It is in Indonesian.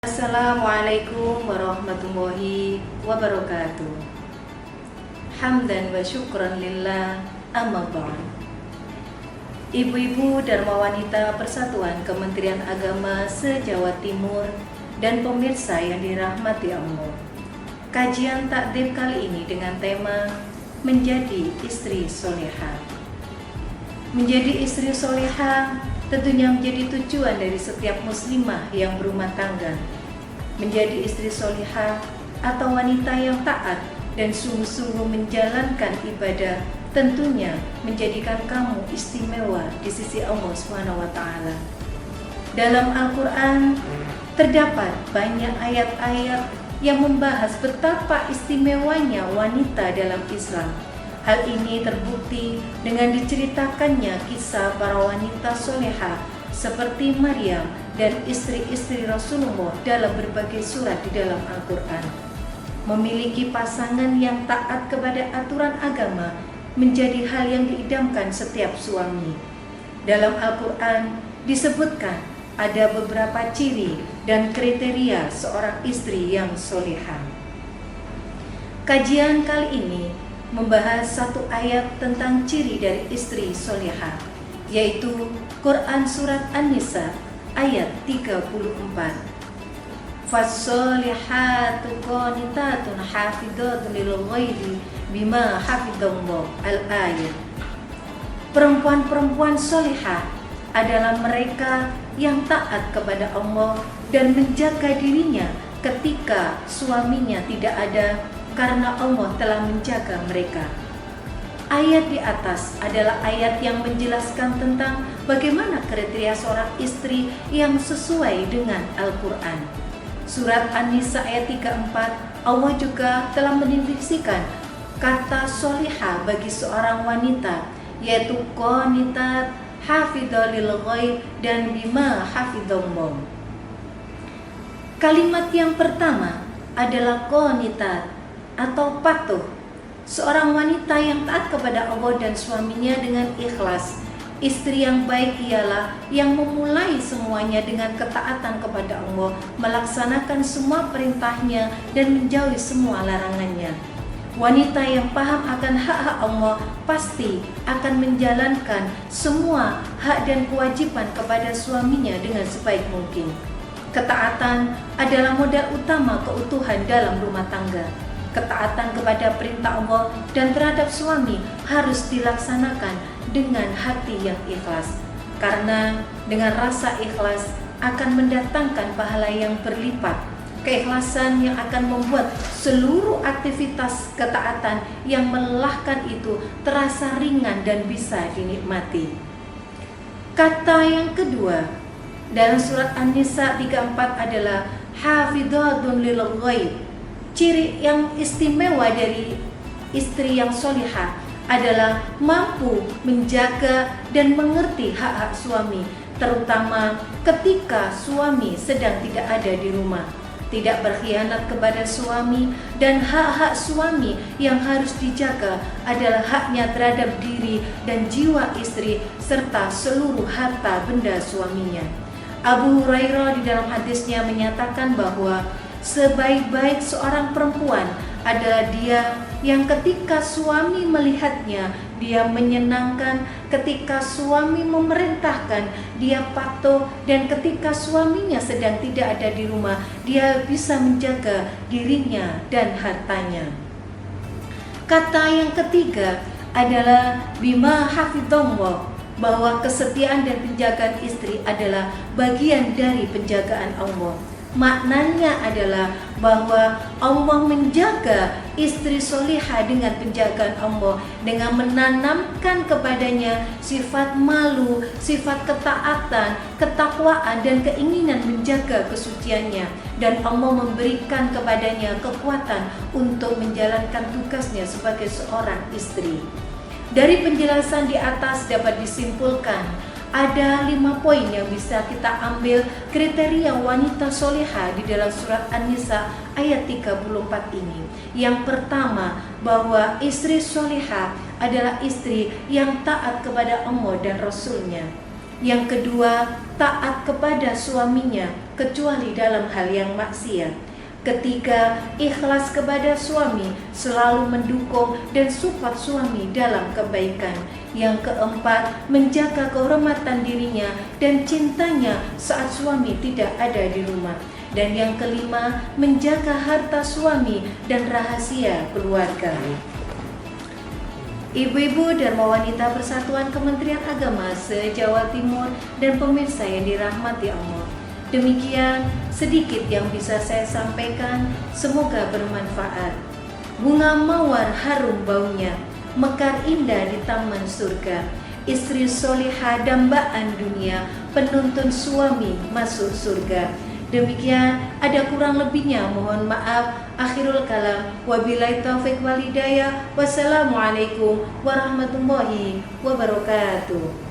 Assalamualaikum warahmatullahi wabarakatuh. Hamdan wa syukran lillah, amma ba'd. Ibu-ibu Dharma Wanita Persatuan Kementerian Agama se-Jawa Timur dan pemirsa yang dirahmati Allah. Kajian takdim kali ini dengan tema Menjadi Istri Solehah. Menjadi istri solehah tentunya menjadi tujuan dari setiap muslimah yang berumah tangga. Menjadi istri solehah atau wanita yang taat dan sungguh-sungguh menjalankan ibadah tentunya menjadikan kamu istimewa di sisi Allah SWT. Dalam Al-Quran terdapat banyak ayat-ayat yang membahas betapa istimewanya wanita dalam Islam. Hal ini terbukti dengan diceritakannya kisah para wanita solehah seperti Maryam dan istri-istri Rasulullah dalam berbagai surat di dalam Al-Quran. Memiliki pasangan yang taat kepada aturan agama menjadi hal yang diidamkan setiap suami. Dalam Al-Quran disebutkan ada beberapa ciri dan kriteria seorang istri yang solehah. Kajian kali ini membahas satu ayat tentang ciri dari istri solehah, yaitu Quran Surat An-Nisa ayat 34. Fassolihatu qanitatun hafidhatun lil ghaibi bima hafidhallah. Al-ayat. Perempuan-perempuan solehah adalah mereka yang taat kepada Allah dan menjaga dirinya ketika suaminya tidak ada, karena Allah telah menjaga mereka. Ayat di atas adalah ayat yang menjelaskan tentang bagaimana kriteria seorang istri yang sesuai dengan Al-Quran. Surat An-Nisa ayat 34, Allah juga telah mendefinisikan kata solihah bagi seorang wanita, yaitu qanitat, hafidhah lil ghaib, dan bima hafidhallah. Kalimat yang pertama adalah qanitat atau patuh, seorang wanita yang taat kepada Allah dan suaminya dengan ikhlas. Istri yang baik ialah yang memulai semuanya dengan ketaatan kepada Allah, melaksanakan semua perintahnya dan menjauhi semua larangannya. Wanita yang paham akan hak-hak Allah pasti akan menjalankan semua hak dan kewajiban kepada suaminya dengan sebaik mungkin. Ketaatan adalah modal utama keutuhan dalam rumah tangga. Ketaatan kepada perintah Allah dan terhadap suami harus dilaksanakan dengan hati yang ikhlas, karena dengan rasa ikhlas akan mendatangkan pahala yang berlipat. Keikhlasan yang akan membuat seluruh aktivitas ketaatan yang melelahkan itu terasa ringan dan bisa dinikmati. Kata yang kedua dalam surat An-Nisa 34 adalah hafidhatun lil ghaib. Ciri yang istimewa dari istri yang solihah adalah mampu menjaga dan mengerti hak-hak suami, terutama ketika suami sedang tidak ada di rumah. Tidak berkhianat kepada suami, dan hak-hak suami yang harus dijaga adalah haknya terhadap diri dan jiwa istri serta seluruh harta benda suaminya. Abu Hurairah di dalam hadisnya menyatakan bahwa sebaik-baik seorang perempuan adalah dia yang ketika suami melihatnya, dia menyenangkan, ketika suami memerintahkan, dia patuh, dan ketika suaminya sedang tidak ada di rumah, dia bisa menjaga dirinya dan hartanya. Kata yang ketiga adalah bima hafidhallah, bahwa kesetiaan dan penjagaan istri adalah bagian dari penjagaan Allah. Maknanya adalah bahwa Allah menjaga istri solihah dengan penjagaan Allah, dengan menanamkan kepadanya sifat malu, sifat ketaatan, ketakwaan, dan keinginan menjaga kesuciannya. Dan Allah memberikan kepadanya kekuatan untuk menjalankan tugasnya sebagai seorang istri. Dari penjelasan di atas dapat disimpulkan ada 5 poin yang bisa kita ambil kriteria wanita solehah di dalam surat An-Nisa ayat 34 ini. Yang pertama, bahwa istri solehah adalah istri yang taat kepada Allah dan Rasulnya. Yang kedua, taat kepada suaminya kecuali dalam hal yang maksiat. Ketiga, ikhlas kepada suami, selalu mendukung dan support suami dalam kebaikan. Yang keempat, menjaga kehormatan dirinya dan cintanya saat suami tidak ada di rumah. Dan yang kelima, menjaga harta suami dan rahasia keluarga. Ibu-ibu Dharma Wanita Persatuan Kementerian Agama se-Jawa Timur dan pemirsa yang dirahmati Allah. Demikian sedikit yang bisa saya sampaikan, semoga bermanfaat. Bunga mawar harum baunya, mekar indah di taman surga. Istri solihah dambaan dunia, penuntun suami masuk surga. Demikian, ada kurang lebihnya mohon maaf. Akhirul kalam, wabillahi taufiq wal hidayah. Wassalamualaikum warahmatullahi wabarakatuh.